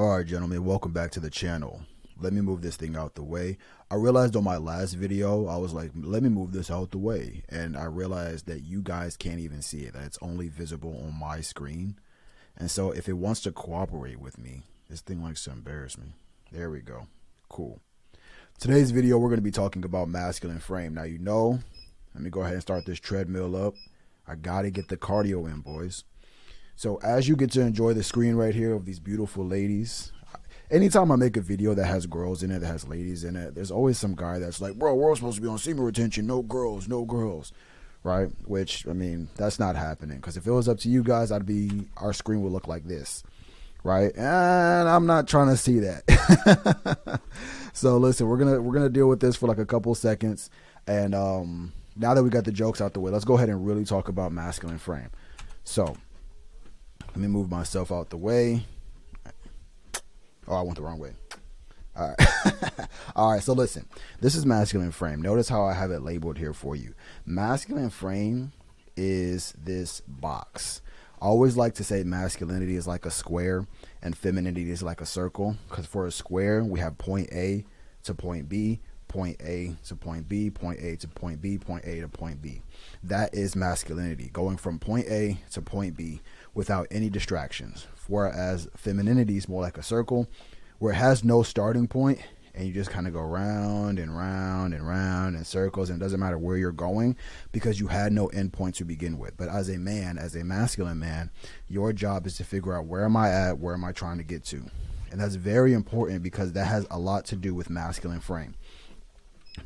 Alright gentlemen, welcome back to the channel. Let me move this thing out the way. I realized on my last video, I was like, let me move this out the way. And I realized that you guys can't even see it, that it's only visible on my screen. And so if it wants to cooperate with me, this thing likes to embarrass me. There we go. Cool. Today's video, we're going to be talking about masculine frame. Now, let me go ahead and start this treadmill up. I got to get the cardio in, boys. So as you get to enjoy the screen right here of these beautiful ladies, anytime I make a video that has girls in it, that has ladies in it, there's always some guy that's like, bro, we're all supposed to be on semen retention, no girls, right? Which, I mean, that's not happening, because if it was up to you guys, our screen would look like this, right? And I'm not trying to see that. So listen, we're gonna deal with this for like a couple seconds, and now that we got the jokes out the way, let's go ahead and really talk about masculine frame. So let me move myself out the way. Oh, I went the wrong way. All right. All right. So listen, this is masculine frame. Notice how I have it labeled here for you. Masculine frame is this box. I always like to say masculinity is like a square and femininity is like a circle. Because for a square, we have point A to point B, point A to point B, point A to point B, point A to point B. That is masculinity, going from point A to point B without any distractions. Whereas femininity is more like a circle where it has no starting point and you just kind of go round and round and round in circles, and it doesn't matter where you're going because you had no end point to begin with. But as a man, as a masculine man, your job is to figure out, where am I at, where am I trying to get to? And that's very important because that has a lot to do with masculine frame.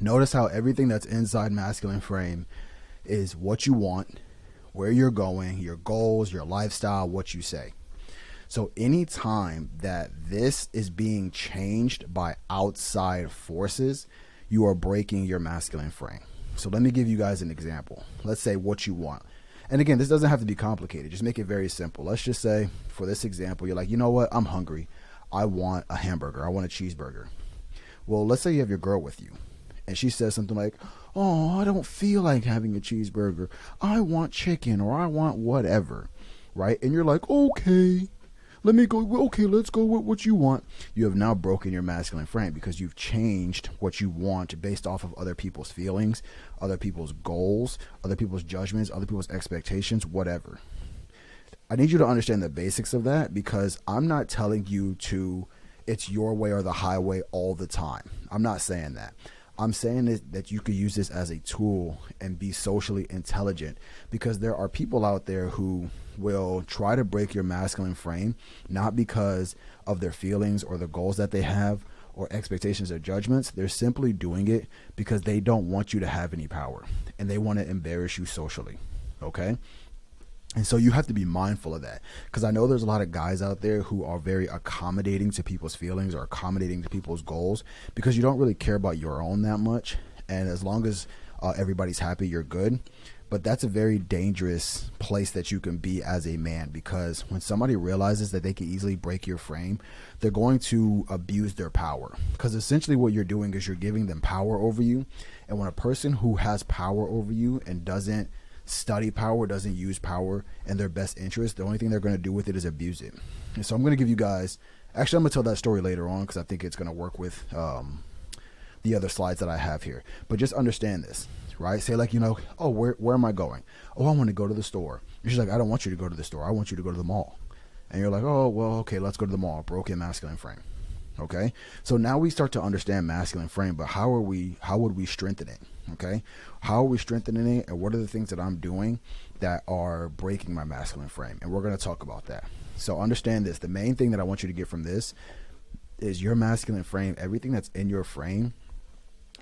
Notice how everything that's inside masculine frame is what you want, where you're going, your goals, your lifestyle, what you say. So anytime that this is being changed by outside forces, you are breaking your masculine frame. So let me give you guys an example. Let's say what you want. And again, this doesn't have to be complicated. Just make it very simple. Let's just say, for this example, you're like, you know what? I'm hungry. I want a hamburger. I want a cheeseburger. Well, let's say you have your girl with you, and she says something like, oh, I don't feel like having a cheeseburger. I want chicken, or I want whatever, right? And you're like, okay, let's go with what you want. You have now broken your masculine frame because you've changed what you want based off of other people's feelings, other people's goals, other people's judgments, other people's expectations, whatever. I need you to understand the basics of that, because I'm not telling you it's your way or the highway all the time. I'm not saying that. I'm saying that you could use this as a tool and be socially intelligent, because there are people out there who will try to break your masculine frame, not because of their feelings or the goals that they have or expectations or judgments. They're simply doing it because they don't want you to have any power and they want to embarrass you socially. Okay? And so you have to be mindful of that, because I know there's a lot of guys out there who are very accommodating to people's feelings or accommodating to people's goals because you don't really care about your own that much. And as long as everybody's happy, you're good. But that's a very dangerous place that you can be as a man, because when somebody realizes that they can easily break your frame, they're going to abuse their power, because essentially what you're doing is you're giving them power over you. And when a person who has power over you and doesn't study power, doesn't use power in their best interest, the only thing they're going to do with it is abuse it. And so I'm going to give you guys, actually I'm going to tell that story later on because I think it's going to work with the other slides that I have here. But just understand this, right? Say like, oh, where am I going? Oh, I want to go to the store. And she's like, I don't want you to go to the store. I want you to go to the mall. And you're like, oh, well, okay, let's go to the mall. Broken masculine frame. Okay. So now we start to understand masculine frame, but how would we strengthen it? Okay. How are we strengthening it? And what are the things that I'm doing that are breaking my masculine frame? And we're going to talk about that. So understand this. The main thing that I want you to get from this is your masculine frame. Everything that's in your frame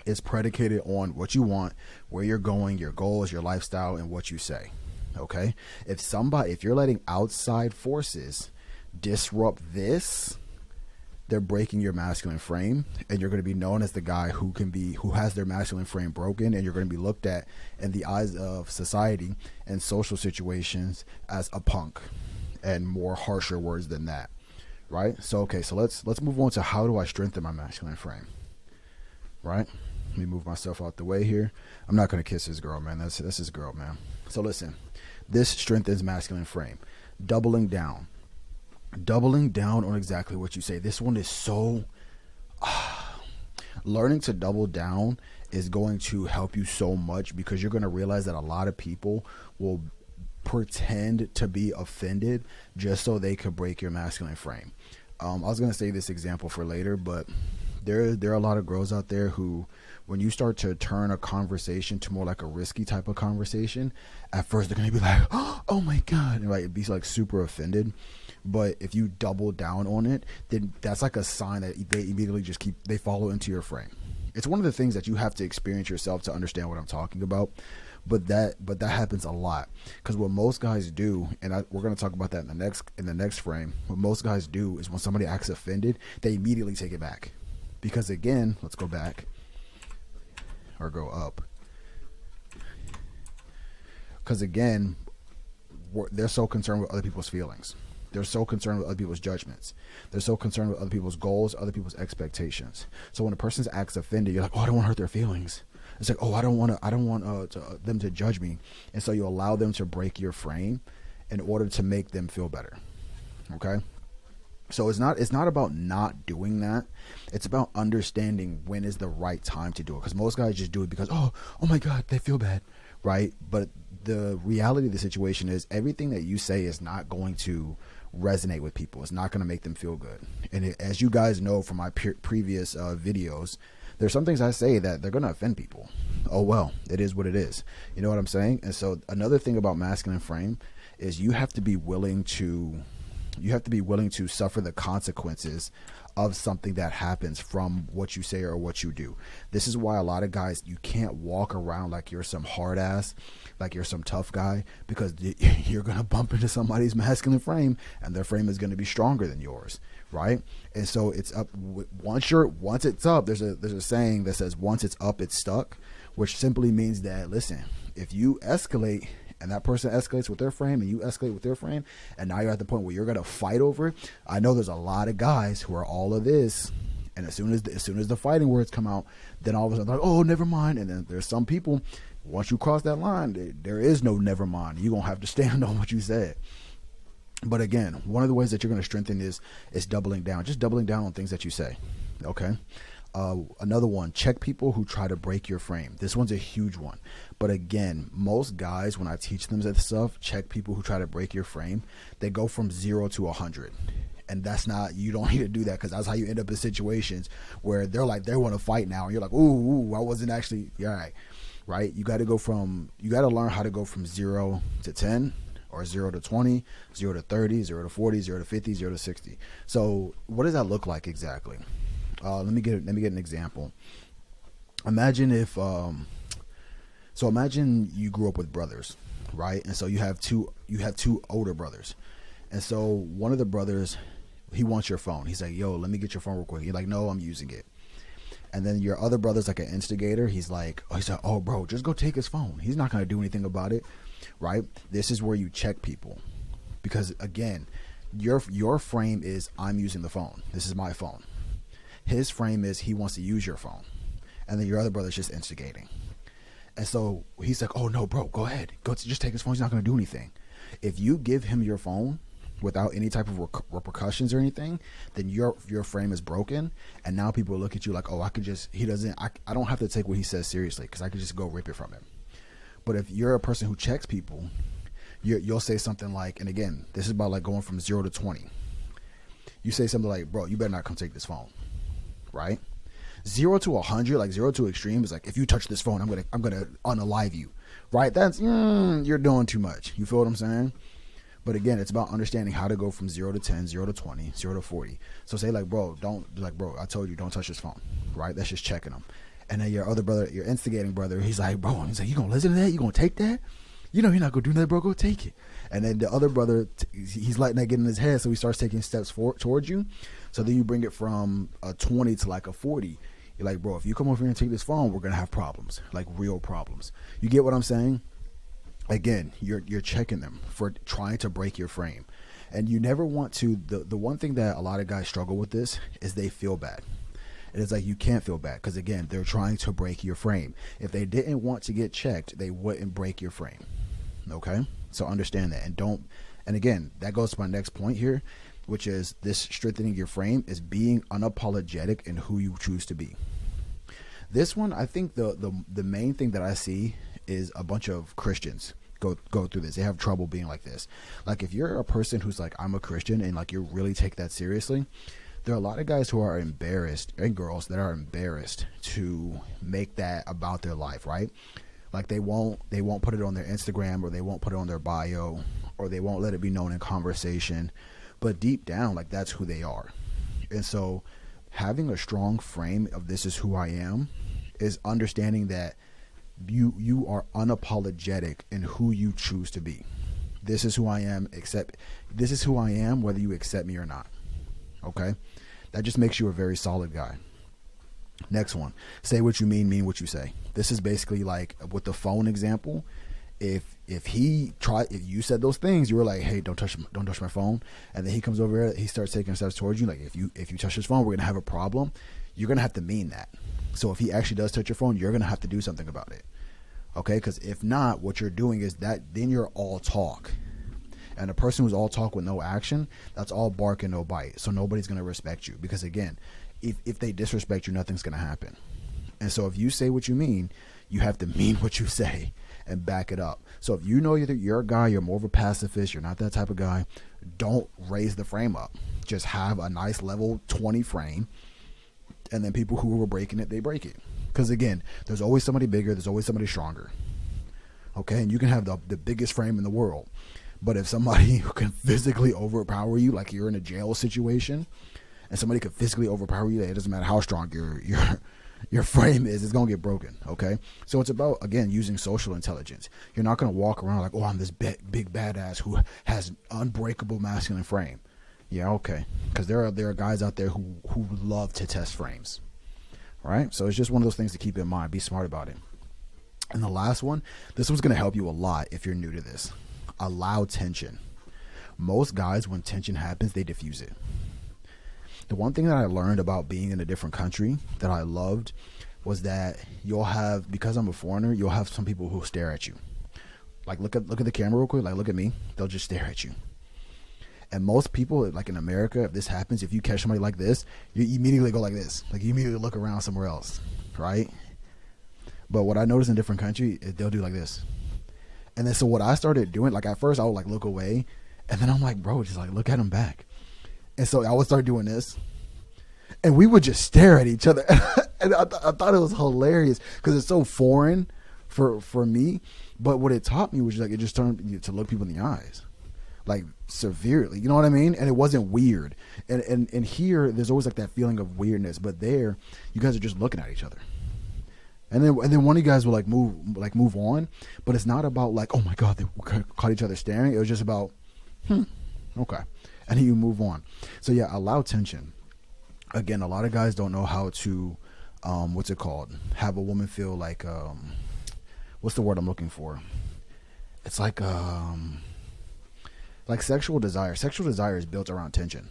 is predicated on what you want, where you're going, your goals, your lifestyle, and what you say. Okay. If you're letting outside forces disrupt this, they're breaking your masculine frame, and you're going to be known as the guy who has their masculine frame broken, and you're going to be looked at in the eyes of society and social situations as a punk, and more harsher words than that, right? So okay, so let's move on to how do I strengthen my masculine frame, right? Let me move myself out the way here. I'm not going to kiss this girl, man. That's his girl, man. So listen, this strengthens masculine frame. Doubling down. Doubling down on exactly what you say. This one is so learning to double down is going to help you so much, because you're going to realize that a lot of people will pretend to be offended just so they could break your masculine frame. I was going to say this example for later, but there are a lot of girls out there who, when you start to turn a conversation to more like a risky type of conversation, at first they're going to be like, oh my God, and like be like super offended. But if you double down on it, then that's like a sign that they immediately they follow into your frame. It's one of the things that you have to experience yourself to understand what I'm talking about. But that happens a lot, because what most guys do, and we're going to talk about that in the next frame. What most guys do is when somebody acts offended, they immediately take it back, because again, let's go back or go up, because again, they're so concerned with other people's feelings. They're so concerned with other people's judgments. They're so concerned with other people's goals, other people's expectations. So when a person acts offended, you're like, oh, I don't want to hurt their feelings. It's like, oh, I don't want them to judge me. And so you allow them to break your frame in order to make them feel better. Okay? So it's not about not doing that. It's about understanding when is the right time to do it. Because most guys just do it because, oh my God, they feel bad, right? But the reality of the situation is everything that you say is not going to resonate with people. It's not going to make them feel good. And as you guys know from my previous videos, there's some things I say that they're going to offend people. Oh, well, it is what it is. You know what I'm saying? And so another thing about masculine frame is you have to be willing to suffer the consequences of something that happens from what you say or what you do. This is why a lot of guys, you can't walk around like you're some hard ass, like you're some tough guy, because you're going to bump into somebody's masculine frame and their frame is going to be stronger than yours, right? And so it's up once it's up, there's a saying that says once it's up, it's stuck, which simply means that, listen, if you escalate and that person escalates with their frame and you escalate with their frame, and now you're at the point where you're going to fight over it. I know there's a lot of guys who are all of this, and as soon as the fighting words come out, then all of a sudden they're like, oh, never mind. And then there's some people, once you cross that line, there is no never mind. You're going to have to stand on what you said. But again, one of the ways that you're going to strengthen is doubling down. Just doubling down on things that you say. Okay? Another one, check people who try to break your frame. This one's a huge one. But again, most guys, when I teach them this stuff, check people who try to break your frame, they go from 0 to 100. And that's not, you don't need to do that, because that's how you end up in situations where they're like, they want to fight now. And you're like, ooh, I wasn't actually, all right. Right? You got to learn how to go from 0 to 10, or 0 to 20, 0 to 30, 0 to 40, 0 to 50, 0 to 60. So what does that look like exactly? Let me get an example. Imagine imagine you grew up with brothers, right? And so you have two older brothers. And so one of the brothers, he wants your phone. He's like, yo, let me get your phone real quick. You're like, no, I'm using it. And then your other brother's like an instigator. He's like, oh, bro, just go take his phone. He's not going to do anything about it, right? This is where you check people. Because again, your frame is, I'm using the phone. This is my phone. His frame is, he wants to use your phone. And then your other brother's just instigating. And so he's like, oh no, bro, go ahead. Just take his phone. He's not going to do anything. If you give him your phone without any type of repercussions or anything, then your frame is broken. And now people look at you like, oh, I don't have to take what he says seriously, because I could just go rip it from him. But if you're a person who checks people, you'll say something like, and again, this is about like going from 0 to 20. You say something like, bro, you better not come take this phone. Right? 0 to 100, like 0 to extreme is like, if you touch this phone, I'm gonna unalive you. Right? That's you're doing too much. You feel what I'm saying? But again, it's about understanding how to go from 0 to 10, 0 to 20, 0 to 40. So say like, bro, I told you, don't touch this phone. Right? That's just checking them. And then your other brother, your instigating brother, he's like, you gonna listen to that? You gonna take that? You know you're not gonna do that, bro. Go take it. And then the other brother, he's letting that get in his head, so he starts taking steps towards you. So then you bring it from a 20 to like a 40. You're like, bro, if you come over here and take this phone, we're gonna have problems, like real problems. You get what I'm saying? Again, you're checking them for trying to break your frame, and you never want to. The one thing that a lot of guys struggle with this is they feel bad. And it's like, you can't feel bad, because again, they're trying to break your frame. If they didn't want to get checked, they wouldn't break your frame. Okay? So understand that, and again, that goes to my next point here. which is this strengthening your frame is being unapologetic in who you choose to be. This one, I think the main thing that I see is a bunch of Christians go through this. They have trouble being like this. Like if you're a person who's like, I'm a Christian, and like you really take that seriously, there are a lot of guys who are embarrassed, and girls that are embarrassed to make that about their life, right? Like they won't put it on their Instagram, or they won't put it on their bio, or they won't let it be known in conversation. But deep down, like that's who they are. And so having a strong frame of this is who I am is understanding that you are unapologetic in who you choose to be. This is who I am, this is who I am whether you accept me or not. Okay? That just makes you a very solid guy. Next one. Say what you mean what you say. This is basically like with the phone example. If you said those things, you were like, hey, don't touch my phone, and then he comes over here, he starts taking steps towards you, like if you touch his phone, we're gonna have a problem. You're gonna have to mean that. So if he actually does touch your phone, you're gonna have to do something about it. Okay? Because if not, what you're doing is that then you're all talk. And a person who's all talk with no action, that's all bark and no bite. So nobody's gonna respect you, because again, if they disrespect you, nothing's gonna happen. And so if you say what you mean, you have to mean what you say and back it up. So if you know you're a guy, you're more of a pacifist, you're not that type of guy, don't raise the frame up. Just have a nice level 20 frame, and then people who are breaking it, they break it. Because again, there's always somebody bigger, there's always somebody stronger. Okay, and you can have the biggest frame in the world, but if somebody who can physically overpower you, like you're in a jail situation, and somebody could physically overpower you, it doesn't matter how strong your frame is, it's going to get broken. Okay. So it's about, again, using social intelligence. You're not going to walk around like, oh, I'm this big badass who has unbreakable masculine frame. Yeah. Okay. Because there are guys out there who love to test frames. Right. So it's just one of those things to keep in mind. Be smart about it. And the last one, this one's going to help you a lot if you're new to this. Allow tension. Most guys, when tension happens, they diffuse it. The one thing that I learned about being in a different country that I loved was that you'll have, because I'm a foreigner, you'll have some people who stare at you. Like look at the camera real quick, like look at me. They'll just stare at you. And most people, like in America, if this happens, if you catch somebody like this, you immediately go like this. Like you immediately look around somewhere else, right? But what I noticed in different countries is they'll do like this. And then so what I started doing, like at first I would like look away, and then I'm like, bro, just like look at him back. And so I would start doing this, and we would just stare at each other. And I thought it was hilarious because it's so foreign for me. But what it taught me was like it just turned me to look people in the eyes, like severely. You know what I mean? And it wasn't weird. And here there's always like that feeling of weirdness, but there you guys are just looking at each other. And then one of you guys will like move on, but it's not about like, oh my God, they caught each other staring. It was just about, okay. And then you move on. So yeah, allow tension. Again, a lot of guys don't know how to, what's it called? Have a woman feel like, what's the word I'm looking for? It's like sexual desire. Sexual desire is built around tension.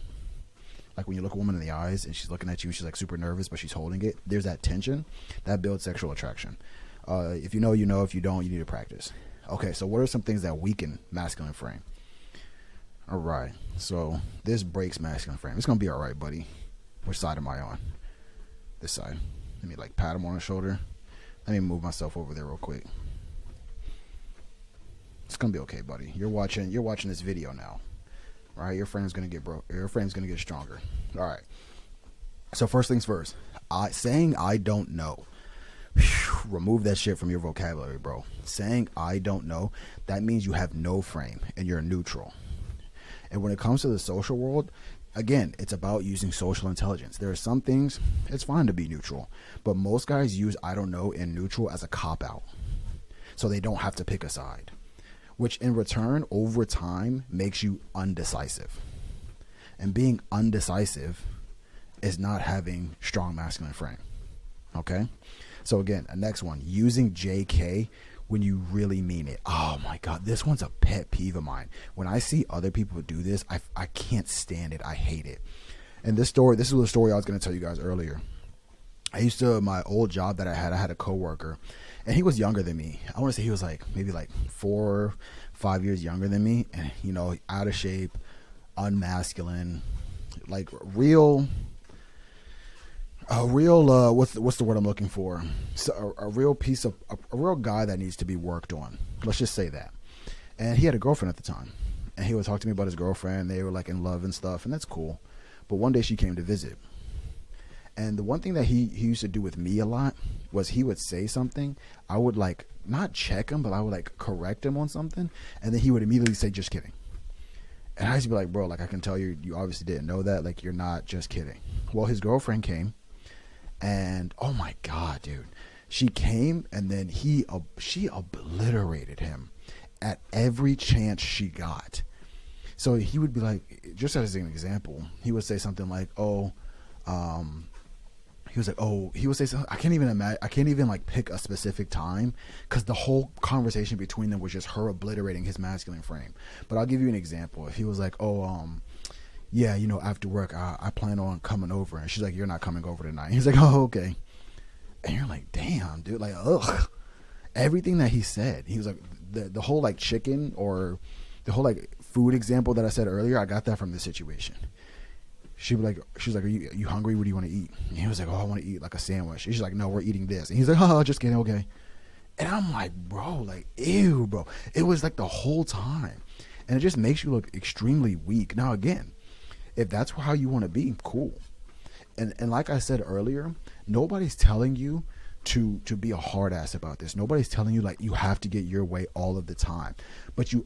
Like when you look a woman in the eyes and she's looking at you and she's like super nervous, but she's holding it. There's that tension that builds sexual attraction. If you know, you know. If you don't, you need to practice. Okay, so what are some things that weaken masculine frame? All right, so this breaks masculine frame. It's gonna be all right, buddy. Which side am I on? This side. Let me like pat him on the shoulder. Let me move myself over there real quick. It's gonna be okay, buddy. You're watching this video now. All right, your frame's gonna get broke. Your frame's gonna get stronger. All right. So first things first. Saying I don't know. Whew, remove that shit from your vocabulary, bro. Saying I don't know, that means you have no frame and you're neutral. And when it comes to the social world, again, it's about using social intelligence. There are some things, it's fine to be neutral, but most guys use I don't know and neutral as a cop-out. So they don't have to pick a side, which in return, over time, makes you undecisive. And being undecisive is not having strong masculine frame. Okay? So again, the next one, using JK when you really mean it. Oh my God, this one's a pet peeve of mine. When I see other people do this, I can't stand it. I hate it. And this is the story I was going to tell you guys earlier. My old job that I had a coworker, and he was younger than me. I want to say he was like maybe like 4 or 5 years younger than me, and out of shape, unmasculine, like what's the word I'm looking for? So a real piece of a real guy that needs to be worked on. Let's just say that. And he had a girlfriend at the time, and he would talk to me about his girlfriend. They were like in love and stuff, and that's cool. But one day she came to visit, and the one thing that he used to do with me a lot was he would say something. I would like not check him, but I would like correct him on something, and then he would immediately say, "Just kidding." And I used to be like, "Bro, like I can tell you obviously didn't know that. Like you're not just kidding." Well, his girlfriend came. And oh my God, dude, she came and then she obliterated him at every chance she got. So he would be like, just as an example, he would say something like, he would say something. I can't even imagine. I can't even like pick a specific time because the whole conversation between them was just her obliterating his masculine frame. But I'll give you an example. If he was like, yeah, you know, after work, I plan on coming over. And she's like, you're not coming over tonight. He's like, oh, okay. And you're like, damn, dude, like, ugh. Everything that he said, he was like, the whole like chicken or the whole like food example that I said earlier, I got that from this situation. She was like, are you hungry? What do you want to eat? And he was like, oh, I want to eat like a sandwich. She's like, no, we're eating this. And he's like, oh, just kidding, okay. And I'm like, bro, like, ew, bro. It was like the whole time. And it just makes you look extremely weak. Now, again, if that's how you want to be, cool. And like I said earlier, nobody's telling you to be a hard ass about this. Nobody's telling you like you have to get your way all of the time. But you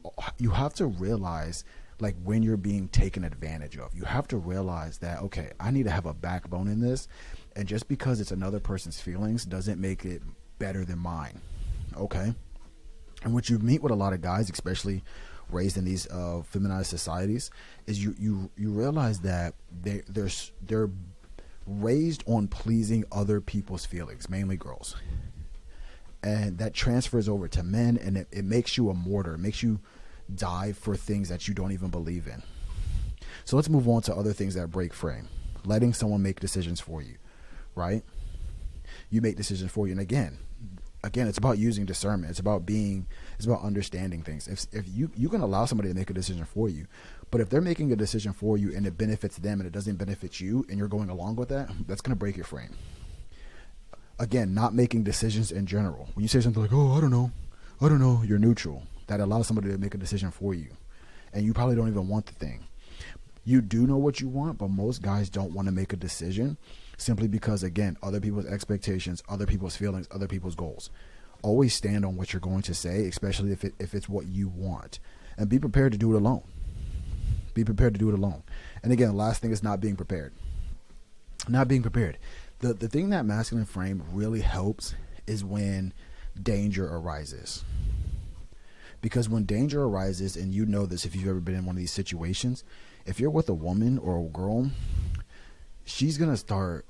have to realize like when you're being taken advantage of. You have to realize that, okay, I need to have a backbone in this. And just because it's another person's feelings doesn't make it better than mine. Okay? And what you meet with a lot of guys, especially raised in these feminized societies, is you realize that they're raised on pleasing other people's feelings, mainly girls, and that transfers over to men, and it makes you a martyr. It makes you die for things that you don't even believe in. So let's move on to other things that break frame. Letting someone make decisions for you, right? You make decisions for you, and again, it's about using discernment. It's about understanding things. If you can allow somebody to make a decision for you, but if they're making a decision for you and it benefits them and it doesn't benefit you and you're going along with that, that's going to break your frame. Again, not making decisions in general. When you say something like, oh, I don't know, you're neutral. That allows somebody to make a decision for you. And you probably don't even want the thing. You do know what you want, but most guys don't want to make a decision simply because, again, other people's expectations, other people's feelings, other people's goals. Always stand on what you're going to say, especially if it's what you want. And be prepared to do it alone. Be prepared to do it alone. And again, the last thing is not being prepared. Not being prepared. The thing that masculine frame really helps is when danger arises. Because when danger arises, and you know this if you've ever been in one of these situations, if you're with a woman or a girl, she's going to start,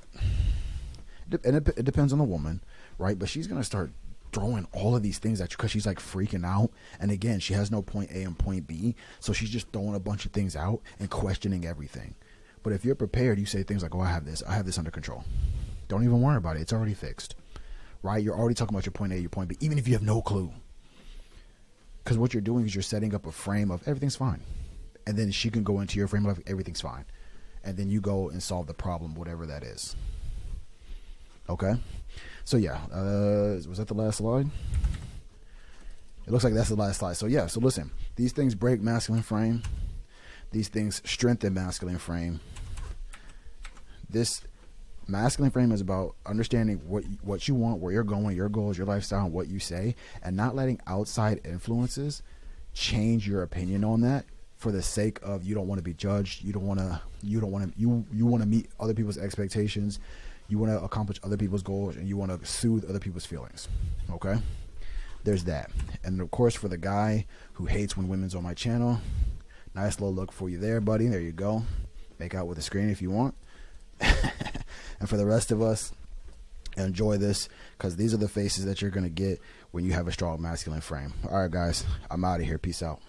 and it depends on the woman, right? But she's going to start throwing all of these things at you because she's like freaking out. And again, she has no point A and point B. So she's just throwing a bunch of things out and questioning everything. But if you're prepared, you say things like, oh, I have this under control. Don't even worry about it. It's already fixed, right? You're already talking about your point A, your point B, even if you have no clue. Because what you're doing is you're setting up a frame of everything's fine. And then she can go into your frame of everything's fine. And then you go and solve the problem, whatever that is. Okay? So yeah, was that the last slide? It looks like that's the last slide. So yeah, so listen, these things break masculine frame. These things strengthen masculine frame. This masculine frame is about understanding what you want, where you're going, your goals, your lifestyle, and what you say, and not letting outside influences change your opinion on that for the sake of you don't want to be judged. You want to meet other people's expectations. You want to accomplish other people's goals, and you want to soothe other people's feelings. Okay? There's that. And of course, for the guy who hates when women's on my channel, nice little look for you there, buddy. There you go. Make out with the screen if you want. And for the rest of us, enjoy this, because these are the faces that you're going to get when you have a strong masculine frame. All right, guys, I'm out of here. Peace out.